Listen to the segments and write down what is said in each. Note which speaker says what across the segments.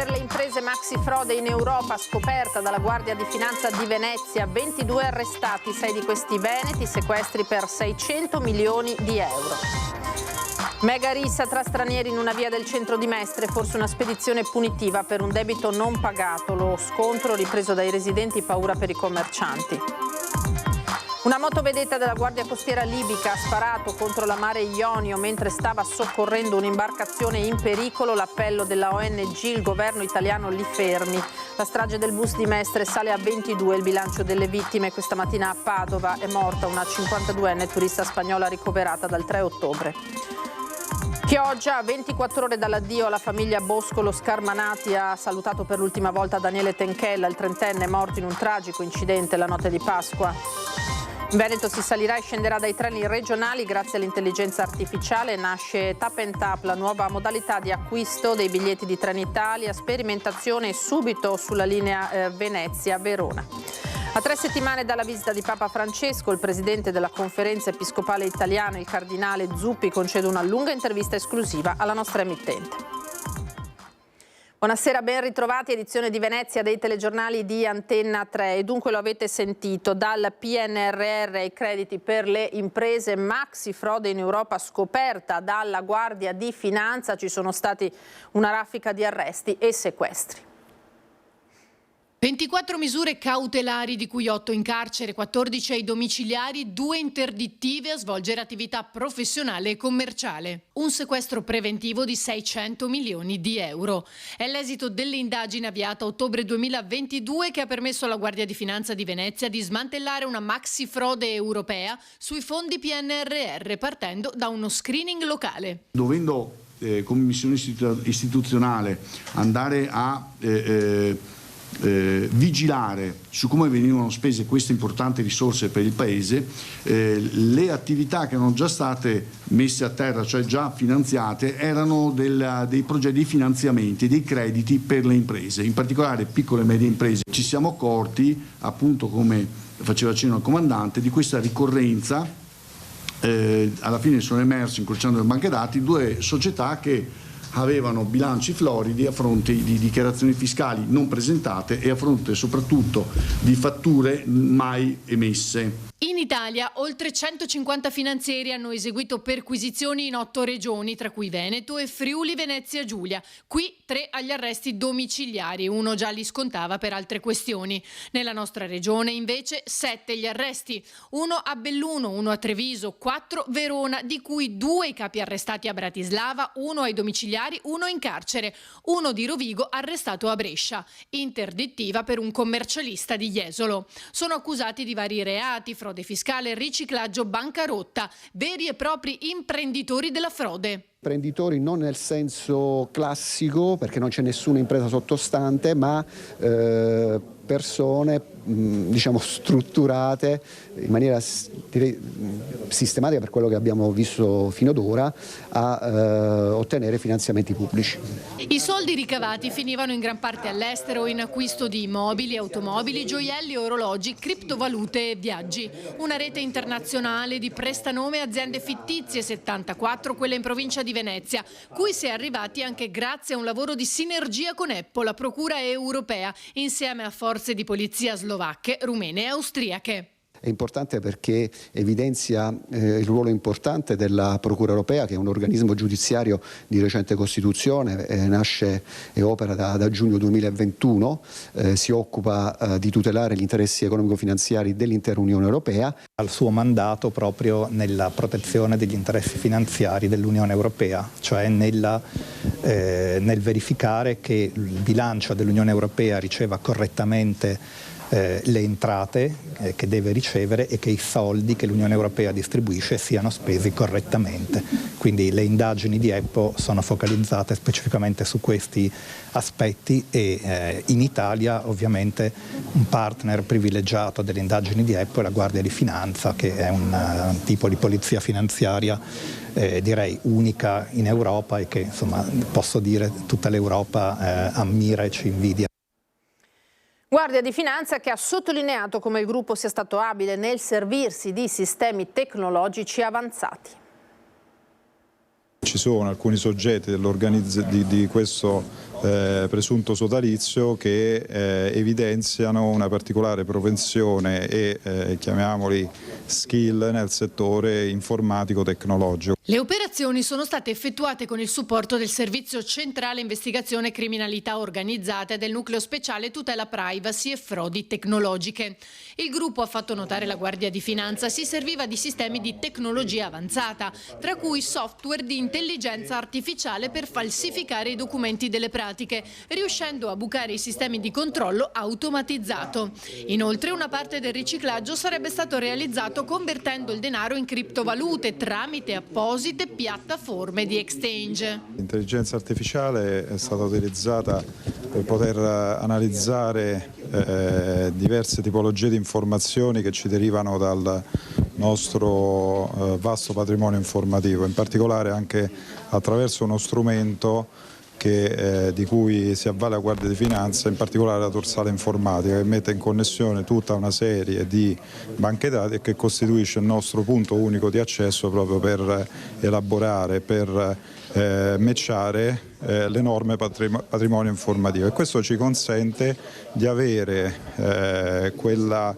Speaker 1: Per le imprese maxi frode in Europa, scoperta dalla Guardia di Finanza di Venezia, 22 arrestati, 6 di questi veneti, sequestri per 600 milioni di euro. Mega rissa tra stranieri in una via del centro di Mestre, forse una spedizione punitiva per un debito non pagato, lo scontro ripreso dai residenti, paura per i commercianti. Una motovedetta della Guardia Costiera libica ha sparato contro la Mare Ionio mentre stava soccorrendo un'imbarcazione in pericolo. L'appello della ONG, il governo italiano li fermi. La strage del bus di Mestre sale a 22, il bilancio delle vittime. Questa mattina a Padova è morta una 52enne turista spagnola ricoverata dal 3 ottobre. Chioggia, a 24 ore dall'addio alla famiglia Boscolo Scarmanati, ha salutato per l'ultima volta Daniele Tenchella, il trentenne morto in un tragico incidente la notte di Pasqua. In Veneto si salirà e scenderà dai treni regionali grazie all'intelligenza artificiale. Nasce Tap and Tap, la nuova modalità di acquisto dei biglietti di Trenitalia, sperimentazione subito sulla linea Venezia-Verona. A 3 settimane dalla visita di Papa Francesco, il presidente della Conferenza Episcopale Italiana, il cardinale Zuppi, concede una lunga intervista esclusiva alla nostra emittente. Buonasera, ben ritrovati, edizione di Venezia dei telegiornali di Antenna 3. E dunque lo avete sentito, dal PNRR ai crediti per le imprese, maxi frode in Europa scoperta dalla Guardia di Finanza, ci sono stati una raffica di arresti e sequestri.
Speaker 2: 24 misure cautelari, di cui 8 in carcere, 14 ai domiciliari, 2 interdittive a svolgere attività professionale e commerciale. Un sequestro preventivo di 600 milioni di euro. È l'esito dell'indagine avviata a ottobre 2022 che ha permesso alla Guardia di Finanza di Venezia di smantellare una maxi frode europea sui fondi PNRR partendo da uno screening locale.
Speaker 3: Dovendo come missione istituzionale andare a vigilare su come venivano spese queste importanti risorse per il Paese, le attività che erano già state messe a terra, cioè già finanziate, erano dei progetti di finanziamenti, dei crediti per le imprese, in particolare piccole e medie imprese. Ci siamo accorti, appunto come faceva cenno il comandante, di questa ricorrenza. Alla fine sono emersi, incrociando le banche dati, 2 società che avevano bilanci floridi a fronte di dichiarazioni fiscali non presentate e a fronte soprattutto di fatture mai emesse.
Speaker 2: In Italia oltre 150 finanzieri hanno eseguito perquisizioni in 8 regioni, tra cui Veneto e Friuli Venezia Giulia. Qui 3 agli arresti domiciliari, 1 già li scontava per altre questioni. Nella nostra regione invece 7 gli arresti, 1 a Belluno, 1 a Treviso, 4 Verona, di cui 2 i capi arrestati a Bratislava, 1 ai domiciliari, 1 in carcere, 1 di Rovigo arrestato a Brescia, interdittiva per un commercialista di Jesolo. Sono accusati di vari reati, frode fiscale, riciclaggio, bancarotta, veri e propri imprenditori della frode.
Speaker 4: Imprenditori non nel senso classico, perché non c'è nessuna impresa sottostante, ma persone diciamo strutturate in maniera sistematica, per quello che abbiamo visto fino ad ora, a ottenere finanziamenti pubblici.
Speaker 2: I soldi ricavati finivano in gran parte all'estero in acquisto di immobili, automobili, gioielli, orologi, criptovalute e viaggi. Una rete internazionale di prestanome e aziende fittizie, 74 quelle in provincia di Venezia, cui si è arrivati anche grazie a un lavoro di sinergia con Apple, la Procura europea, insieme a forze di polizia slovacche, rumene e austriache.
Speaker 4: È importante perché evidenzia il ruolo importante della Procura europea, che è un organismo giudiziario di recente costituzione, nasce e opera da giugno 2021, si occupa di tutelare gli interessi economico-finanziari dell'intera Unione Europea.
Speaker 5: Al suo mandato proprio nella protezione degli interessi finanziari dell'Unione Europea, cioè nel verificare che il bilancio dell'Unione Europea riceva correttamente le entrate che deve ricevere e che i soldi che l'Unione Europea distribuisce siano spesi correttamente. Quindi le indagini di Apple sono focalizzate specificamente su questi aspetti e in Italia ovviamente un partner privilegiato delle indagini di Apple è la Guardia di Finanza, che è un tipo di polizia finanziaria direi unica in Europa e che insomma posso dire tutta l'Europa ammira e ci invidia.
Speaker 1: Guardia di Finanza che ha sottolineato come il gruppo sia stato abile nel servirsi di sistemi tecnologici avanzati.
Speaker 6: Ci sono alcuni soggetti di questo presunto sodalizio che evidenziano una particolare propensione e chiamiamoli skill nel settore informatico-tecnologico.
Speaker 2: Le operazioni sono state effettuate con il supporto del Servizio Centrale Investigazione Criminalità Organizzata e del Nucleo Speciale Tutela Privacy e Frodi Tecnologiche. Il gruppo, ha fatto notare la Guardia di Finanza, si serviva di sistemi di tecnologia avanzata, tra cui software di intelligenza artificiale per falsificare i documenti delle pratiche, riuscendo a bucare i sistemi di controllo automatizzato. Inoltre, una parte del riciclaggio sarebbe stato realizzato convertendo il denaro in criptovalute tramite apposite piattaforme di exchange.
Speaker 6: L'intelligenza artificiale è stata utilizzata per poter analizzare diverse tipologie di informazioni che ci derivano dal nostro vasto patrimonio informativo, in particolare anche attraverso uno strumento di cui si avvale la Guardia di Finanza, in particolare la dorsale informatica, che mette in connessione tutta una serie di banche dati e che costituisce il nostro punto unico di accesso proprio per elaborare, per matchare l'enorme patrimonio informativo, e questo ci consente di avere quella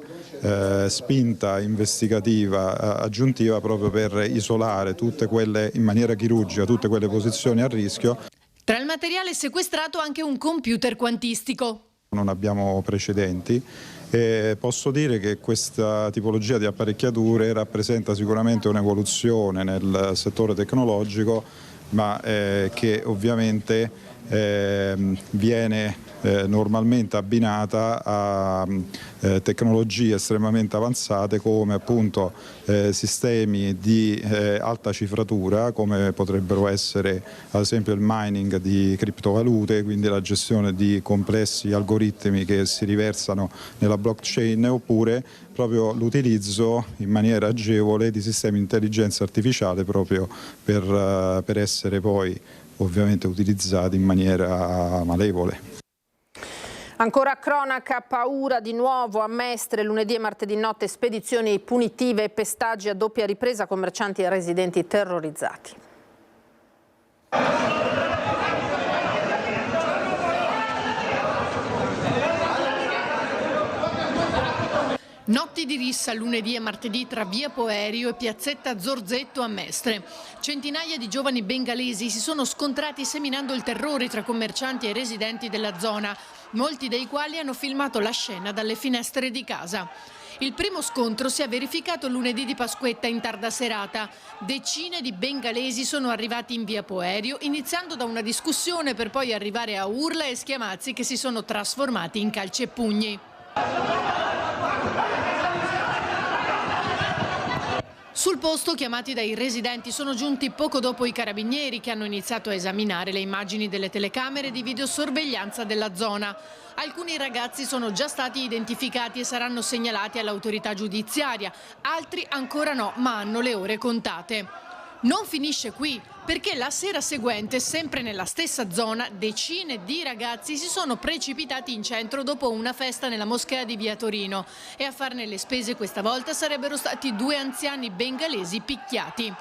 Speaker 6: spinta investigativa aggiuntiva proprio per isolare tutte quelle, in maniera chirurgica, tutte quelle posizioni a rischio.
Speaker 2: Tra il materiale sequestrato anche un computer quantistico.
Speaker 6: Non abbiamo precedenti e posso dire che questa tipologia di apparecchiature rappresenta sicuramente un'evoluzione nel settore tecnologico, ma che ovviamente viene normalmente abbinata a tecnologie estremamente avanzate come appunto sistemi di alta cifratura, come potrebbero essere ad esempio il mining di criptovalute, quindi la gestione di complessi algoritmi che si riversano nella blockchain, oppure proprio l'utilizzo in maniera agevole di sistemi di intelligenza artificiale proprio per essere poi ovviamente utilizzati in maniera malevole.
Speaker 1: Ancora cronaca, paura di nuovo a Mestre, lunedì e martedì notte spedizioni punitive e pestaggi a doppia ripresa, commercianti e residenti terrorizzati.
Speaker 2: Notti di rissa lunedì e martedì tra via Poerio e piazzetta Zorzetto a Mestre. Centinaia di giovani bengalesi si sono scontrati seminando il terrore tra commercianti e residenti della zona, molti dei quali hanno filmato la scena dalle finestre di casa. Il primo scontro si è verificato lunedì di Pasquetta in tarda serata. Decine di bengalesi sono arrivati in via Poerio, iniziando da una discussione per poi arrivare a urla e schiamazzi che si sono trasformati in calci e pugni. Sul posto, chiamati dai residenti, sono giunti poco dopo i carabinieri, che hanno iniziato a esaminare le immagini delle telecamere di videosorveglianza della zona. Alcuni ragazzi sono già stati identificati e saranno segnalati all'autorità giudiziaria, altri ancora no, ma hanno le ore contate. Non finisce qui, perché la sera seguente, sempre nella stessa zona, decine di ragazzi si sono precipitati in centro dopo una festa nella moschea di via Torino, e a farne le spese questa volta sarebbero stati 2 anziani bengalesi picchiati.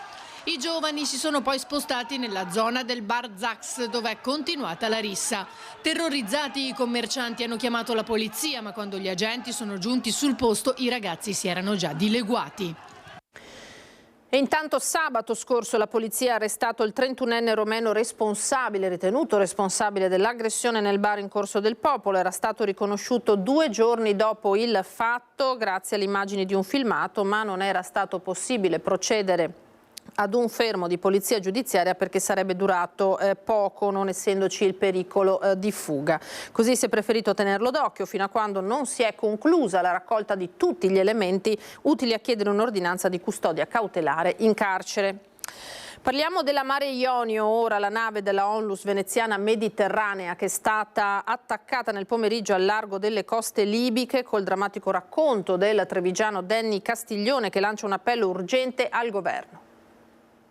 Speaker 2: I giovani si sono poi spostati nella zona del bar Zax, dove è continuata la rissa. Terrorizzati, i commercianti hanno chiamato la polizia, ma quando gli agenti sono giunti sul posto i ragazzi si erano già dileguati.
Speaker 1: E intanto sabato scorso la polizia ha arrestato il 31enne romeno ritenuto responsabile dell'aggressione nel bar in Corso del Popolo. Era stato riconosciuto 2 giorni dopo il fatto grazie alle immagini di un filmato, ma non era stato possibile procedere ad un fermo di polizia giudiziaria perché sarebbe durato poco, non essendoci il pericolo di fuga. Così si è preferito tenerlo d'occhio fino a quando non si è conclusa la raccolta di tutti gli elementi utili a chiedere un'ordinanza di custodia cautelare in carcere. Parliamo della Mare Ionio, ora la nave della Onlus veneziana Mediterranea che è stata attaccata nel pomeriggio al largo delle coste libiche, col drammatico racconto del trevigiano Danny Castiglione, che lancia un appello urgente al governo.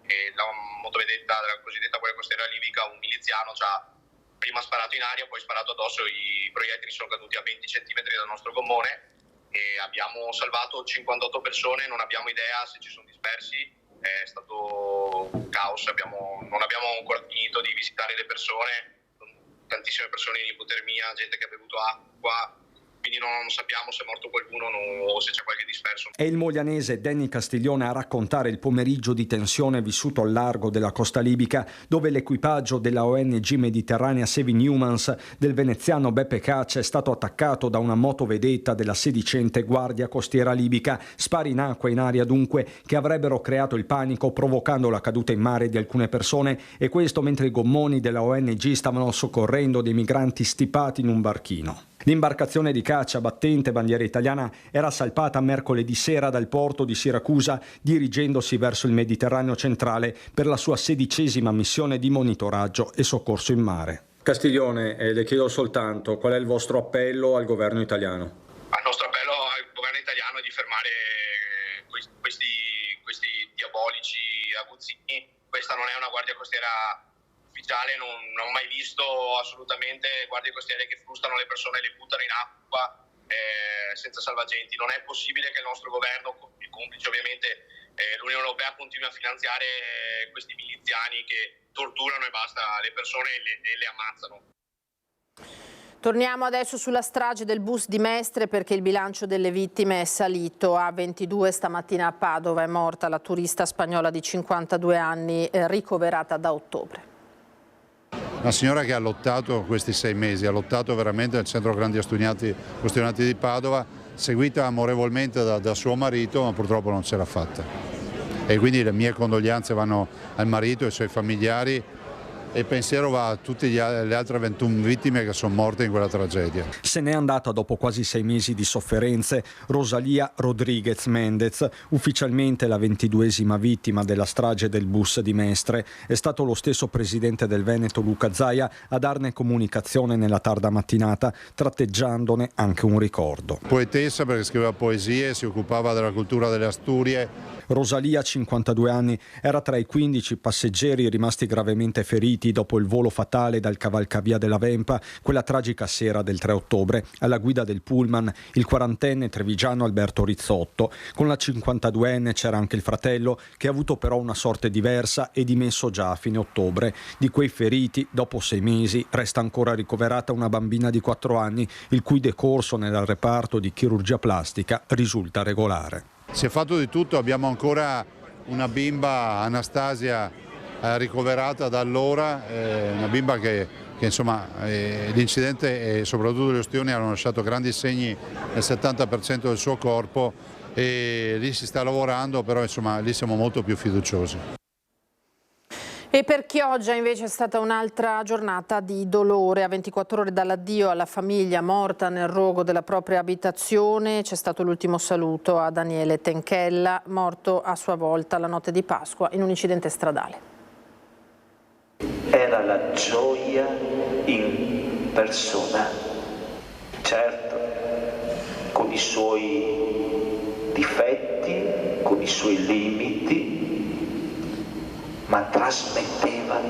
Speaker 7: La motovedetta della cosiddetta Guardia Costiera libica, un miliziano, ci ha prima sparato in aria, poi sparato addosso. I proiettili sono caduti a 20 centimetri dal nostro gommone e abbiamo salvato 58 persone, non abbiamo idea se ci sono dispersi, è stato un caos, non abbiamo ancora finito di visitare le persone, tantissime persone in ipotermia, gente che ha bevuto acqua, quindi non sappiamo se è morto qualcuno o se c'è qualche disperso.
Speaker 8: È il moglianese Danny Castiglione a raccontare il pomeriggio di tensione vissuto al largo della costa libica, dove l'equipaggio della ONG Mediterranea Saving Humans del veneziano Beppe Caccia è stato attaccato da una motovedetta della sedicente Guardia Costiera libica. Spari in acqua in aria dunque che avrebbero creato il panico, provocando la caduta in mare di alcune persone, e questo mentre i gommoni della ONG stavano soccorrendo dei migranti stipati in un barchino. L'imbarcazione di caccia battente bandiera italiana era salpata mercoledì sera dal porto di Siracusa, dirigendosi verso il Mediterraneo centrale per la sua 16ª missione di monitoraggio e soccorso in mare. Castiglione, le chiedo soltanto qual è il vostro appello al governo italiano?
Speaker 7: Il nostro appello al governo italiano è di fermare questi diabolici aguzzini. Questa non è una guardia costiera ufficiale, non ho mai visto assolutamente guardie costiere che frustano le persone e le buttano in acqua senza salvagenti. Non è possibile che il nostro governo, complice ovviamente l'Unione Europea, continui a finanziare questi miliziani che torturano e basta le persone e le ammazzano.
Speaker 1: Torniamo adesso sulla strage del bus di Mestre, perché il bilancio delle vittime è salito a 22. Stamattina a Padova è morta la turista spagnola di 52 anni ricoverata da ottobre.
Speaker 9: Una signora che ha lottato questi 6 mesi, ha lottato veramente nel centro grandi ustionati di Padova, seguita amorevolmente da suo marito, ma purtroppo non ce l'ha fatta. E quindi le mie condoglianze vanno al marito e ai suoi familiari, e il pensiero va a tutte le altre 21 vittime che sono morte in quella tragedia.
Speaker 8: Se n'è andata dopo quasi 6 mesi di sofferenze Rosalía Rodríguez Méndez, ufficialmente la 22ª vittima della strage del bus di Mestre. È stato lo stesso presidente del Veneto Luca Zaia a darne comunicazione nella tarda mattinata, tratteggiandone anche un ricordo.
Speaker 9: Poetessa, perché scriveva poesie, si occupava della cultura delle Asturie.
Speaker 8: Rosalía, 52 anni, era tra i 15 passeggeri rimasti gravemente feriti dopo il volo fatale dal cavalcavia della Vempa quella tragica sera del 3 ottobre. Alla guida del pullman il 40enne trevigiano Alberto Rizzotto. Con la 52enne c'era anche il fratello, che ha avuto però una sorte diversa e dimesso già a fine ottobre. Di quei feriti, dopo 6 mesi, resta ancora ricoverata una bambina di 4 anni, il cui decorso nel reparto di chirurgia plastica risulta regolare.
Speaker 9: Si è fatto di tutto, abbiamo ancora una bimba, Anastasia, ricoverata da allora, una bimba che insomma l'incidente e soprattutto le ustioni hanno lasciato grandi segni nel 70% del suo corpo, e lì si sta lavorando, però insomma lì siamo molto più fiduciosi.
Speaker 1: E per Chioggia invece è stata un'altra giornata di dolore. A 24 ore dall'addio alla famiglia morta nel rogo della propria abitazione c'è stato l'ultimo saluto a Daniele Tenchella, morto a sua volta la notte di Pasqua in un incidente stradale.
Speaker 10: Era la gioia in persona, certo, con i suoi difetti, con i suoi limiti, ma trasmetteva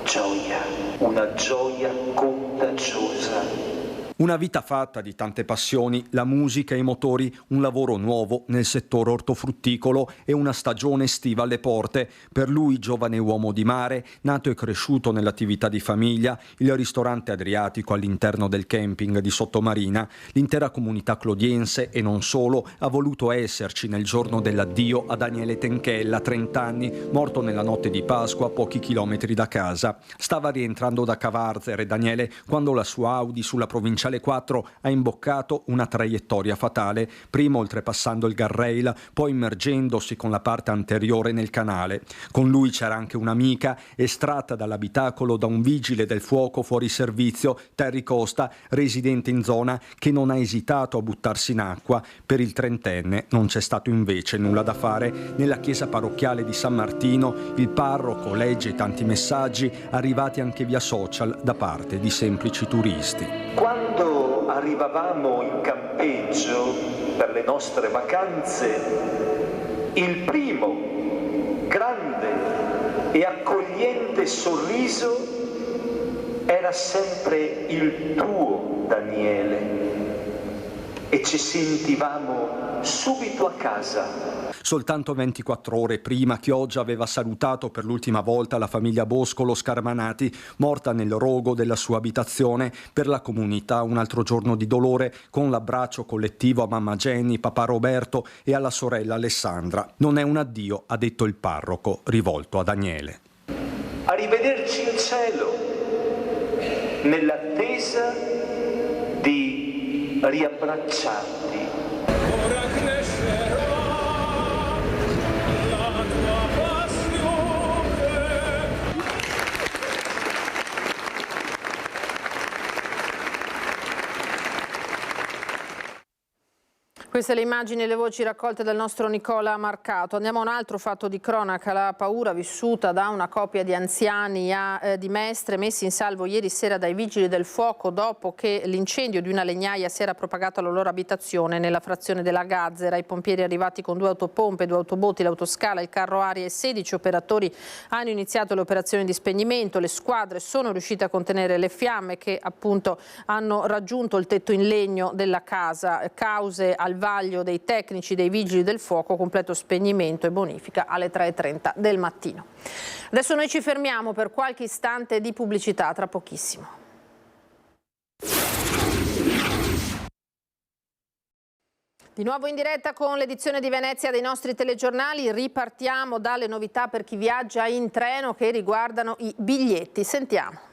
Speaker 10: gioia, una gioia contagiosa.
Speaker 8: Una vita fatta di tante passioni, la musica e i motori, un lavoro nuovo nel settore ortofrutticolo e una stagione estiva alle porte. Per lui, giovane uomo di mare, nato e cresciuto nell'attività di famiglia, il ristorante adriatico all'interno del camping di Sottomarina, l'intera comunità clodiense e non solo ha voluto esserci nel giorno dell'addio a Daniele Tenchella, 30 anni, morto nella notte di Pasqua a pochi chilometri da casa. Stava rientrando da Cavarzere Daniele quando la sua Audi sulla provinciale 4 ha imboccato una traiettoria fatale, prima oltrepassando il guardrail, poi immergendosi con la parte anteriore nel canale. Con lui c'era anche un'amica, estratta dall'abitacolo da un vigile del fuoco fuori servizio, Terry Costa, residente in zona, che non ha esitato a buttarsi in acqua. Per il trentenne non c'è stato invece nulla da fare. Nella chiesa parrocchiale di San Martino il parroco legge tanti messaggi arrivati anche via social da parte di semplici turisti.
Speaker 10: Quando arrivavamo in campeggio per le nostre vacanze, il primo grande e accogliente sorriso era sempre il tuo, Daniele. e ci sentivamo subito a casa.
Speaker 8: Soltanto 24 ore prima Chioggia aveva salutato per l'ultima volta la famiglia Boscolo Scarmanati, morta nel rogo della sua abitazione. Per la comunità un altro giorno di dolore, con l'abbraccio collettivo a mamma Jenny, papà Roberto e alla sorella Alessandra. Non è un addio, ha detto il parroco, rivolto a Daniele.
Speaker 10: Arrivederci in cielo, nell'attesa di riabbracciarti. Ora crescerà la tua passione.
Speaker 1: Queste le immagini e le voci raccolte dal nostro Nicola Marcato. Andiamo a un altro fatto di cronaca, la paura vissuta da una coppia di anziani di Mestre, messi in salvo ieri sera dai vigili del fuoco dopo che l'incendio di una legnaia si era propagato alla loro abitazione nella frazione della Gazzera. I pompieri arrivati con 2 autopompe, 2 autobotti, l'autoscala, il carro aria e 16 operatori hanno iniziato le operazioni di spegnimento. Le squadre sono riuscite a contenere le fiamme che appunto hanno raggiunto il tetto in legno della casa. Cause al vaglio dei tecnici dei vigili del fuoco, completo spegnimento e bonifica alle 3:30 del mattino. Adesso noi ci fermiamo per qualche istante di pubblicità, tra pochissimo. Di nuovo in diretta con l'edizione di Venezia dei nostri telegiornali, ripartiamo dalle novità per chi viaggia in treno che riguardano i biglietti. Sentiamo.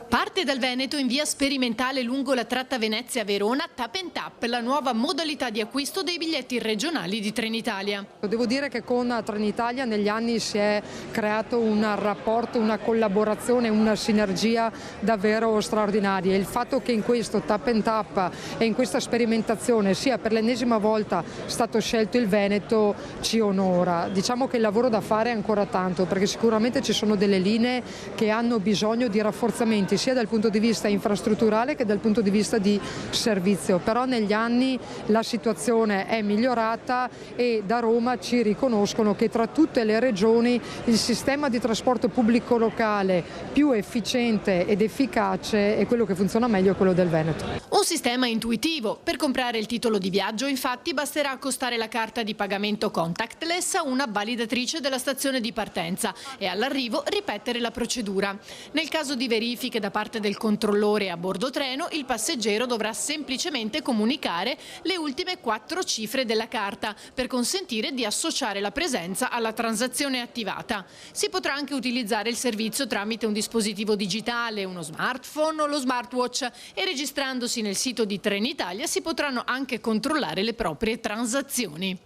Speaker 2: Parte dal Veneto in via sperimentale lungo la tratta Venezia-Verona Tap and Tap, la nuova modalità di acquisto dei biglietti regionali di Trenitalia.
Speaker 11: Devo dire che con Trenitalia negli anni si è creato un rapporto, una collaborazione, una sinergia davvero straordinaria. Il fatto che in questo Tap and Tap e in questa sperimentazione sia per l'ennesima volta stato scelto il Veneto ci onora. Diciamo che il lavoro da fare è ancora tanto, perché sicuramente ci sono delle linee che hanno bisogno di rafforzamento sia dal punto di vista infrastrutturale che dal punto di vista di servizio, però negli anni la situazione è migliorata e da Roma ci riconoscono che tra tutte le regioni il sistema di trasporto pubblico locale più efficiente ed efficace è quello che funziona meglio, è quello del Veneto.
Speaker 2: Un sistema intuitivo. Per comprare il titolo di viaggio infatti basterà accostare la carta di pagamento contactless a una validatrice della stazione di partenza e all'arrivo ripetere la procedura. Nel caso di verifiche da parte del controllore a bordo treno, il passeggero dovrà semplicemente comunicare le ultime 4 cifre della carta per consentire di associare la presenza alla transazione attivata. Si potrà anche utilizzare il servizio tramite un dispositivo digitale, uno smartphone o lo smartwatch, e registrandosi nel sito di Trenitalia si potranno anche controllare le proprie transazioni.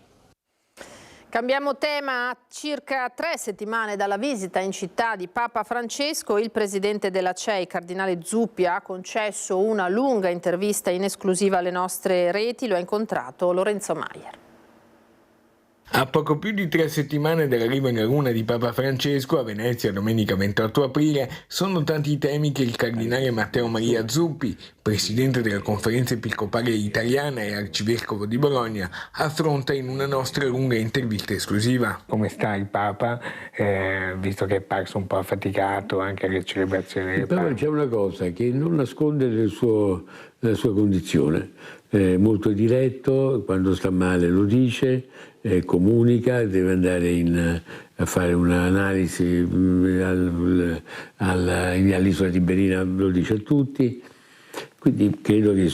Speaker 1: Cambiamo tema. A circa 3 settimane dalla visita in città di Papa Francesco, il presidente della CEI, cardinale Zuppi, ha concesso una lunga intervista in esclusiva alle nostre reti. Lo ha incontrato Lorenzo Maier.
Speaker 12: A poco più di 3 settimane dall'arrivo in laguna di Papa Francesco a Venezia domenica 28 aprile, sono tanti i temi che il cardinale Matteo Maria Zuppi, presidente della Conferenza Episcopale Italiana e arcivescovo di Bologna, affronta in una nostra lunga intervista esclusiva.
Speaker 13: Come sta il Papa, visto che è parso un po' affaticato anche alle celebrazioni del Papa?
Speaker 14: C'è una cosa che non nasconde la sua condizione, molto diretto, quando sta male lo dice, comunica, deve andare a fare un'analisi all'isola Tiberina, lo dice a tutti. Quindi credo che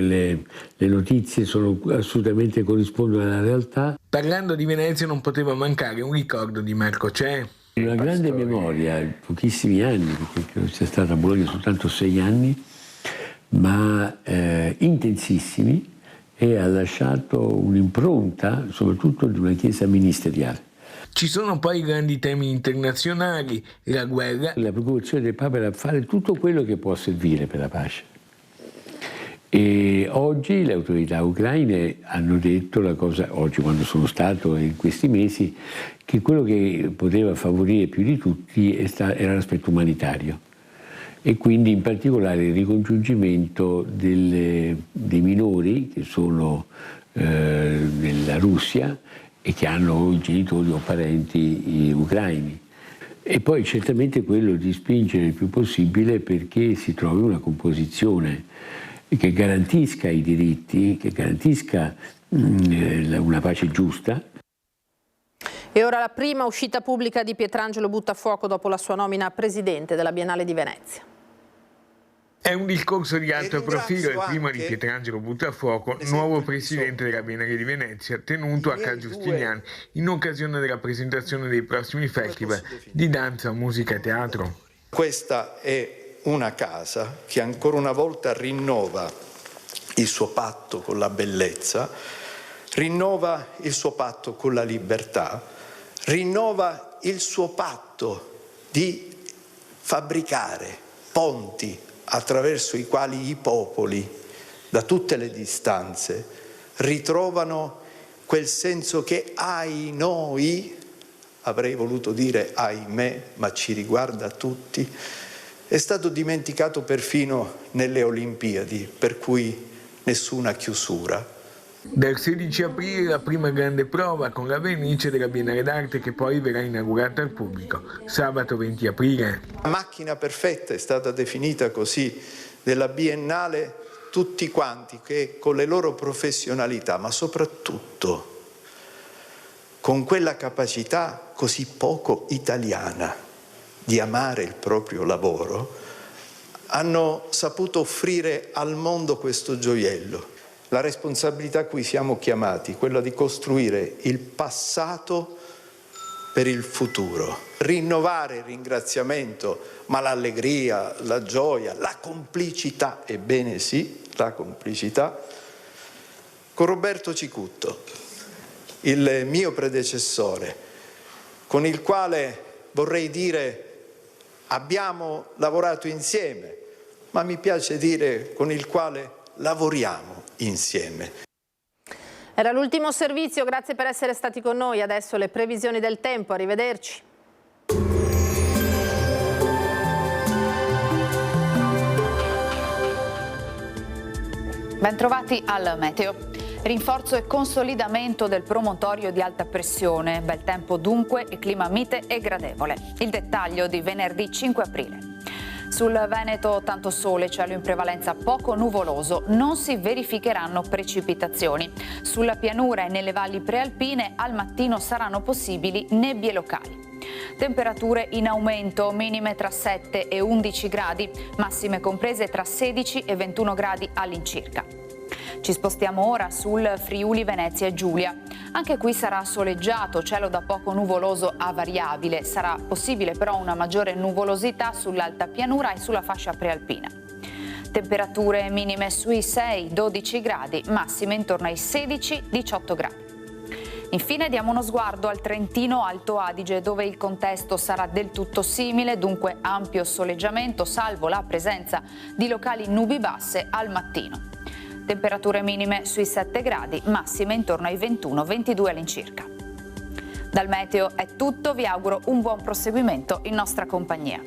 Speaker 14: le notizie assolutamente corrispondono alla realtà.
Speaker 12: Parlando di Venezia non poteva mancare un ricordo di Marco Cè.
Speaker 14: Una grande memoria, pochissimi anni, perché credo sia stata a Bologna soltanto 6 anni, ma intensissimi, e ha lasciato un'impronta soprattutto di una chiesa ministeriale.
Speaker 12: Ci sono poi grandi temi internazionali, la guerra.
Speaker 14: La preoccupazione del Papa era fare tutto quello che può servire per la pace. E oggi le autorità ucraine hanno detto oggi quando sono stato in questi mesi, che quello che poteva favorire più di tutti era l'aspetto umanitario. E quindi in particolare il ricongiungimento dei minori che sono nella Russia e che hanno genitori o parenti ucraini. E poi certamente quello di spingere il più possibile perché si trovi una composizione che garantisca i diritti, che garantisca una pace giusta.
Speaker 1: E ora la prima uscita pubblica di Pietrangelo Buttafuoco dopo la sua nomina a presidente della Biennale di Venezia.
Speaker 12: È un discorso di alto profilo, il primo di Pietrangelo Buttafuoco, nuovo presidente della Biennale di Venezia, tenuto a Ca' Giustiniani in occasione della presentazione dei prossimi festival di danza, musica e teatro.
Speaker 15: Questa è una casa che ancora una volta rinnova il suo patto con la bellezza, rinnova il suo patto con la libertà, rinnova il suo patto di fabbricare ponti attraverso i quali i popoli, da tutte le distanze, ritrovano quel senso che ai noi, avrei voluto dire ahimè, ma ci riguarda tutti, è stato dimenticato perfino nelle Olimpiadi, per cui nessuna chiusura.
Speaker 12: Dal 16 aprile la prima grande prova con la vernice della Biennale d'Arte che poi verrà inaugurata al pubblico, sabato 20 aprile.
Speaker 15: La macchina perfetta è stata definita così della Biennale, tutti quanti che con le loro professionalità, ma soprattutto con quella capacità così poco italiana di amare il proprio lavoro, hanno saputo offrire al mondo questo gioiello. La responsabilità a cui siamo chiamati, quella di costruire il passato per il futuro, rinnovare il ringraziamento, ma l'allegria, la gioia, la complicità, ebbene sì, la complicità, con Roberto Cicutto, il mio predecessore, con il quale vorrei dire abbiamo lavorato insieme, ma mi piace dire con il quale lavoriamo insieme.
Speaker 1: Era l'ultimo servizio, grazie per essere stati con noi. Adesso le previsioni del tempo, arrivederci.
Speaker 16: Bentrovati al meteo. Rinforzo e consolidamento del promontorio di alta pressione, bel tempo dunque e clima mite e gradevole. Il dettaglio di venerdì 5 aprile. Sul Veneto tanto sole, cielo in prevalenza poco nuvoloso, non si verificheranno precipitazioni. Sulla pianura e nelle valli prealpine al mattino saranno possibili nebbie locali. Temperature in aumento, minime tra 7 e 11 gradi, massime comprese tra 16 e 21 gradi all'incirca. Ci spostiamo ora sul Friuli Venezia Giulia. Anche qui sarà soleggiato, cielo da poco nuvoloso a variabile. Sarà possibile però una maggiore nuvolosità sull'alta pianura e sulla fascia prealpina. Temperature minime sui 6-12 gradi, massime intorno ai 16-18 gradi. Infine diamo uno sguardo al Trentino Alto Adige, dove il contesto sarà del tutto simile, dunque ampio soleggiamento, salvo la presenza di locali nubi basse al mattino. Temperature minime sui 7 gradi, massime intorno ai 21-22 all'incirca. Dal meteo è tutto, vi auguro un buon proseguimento in nostra compagnia.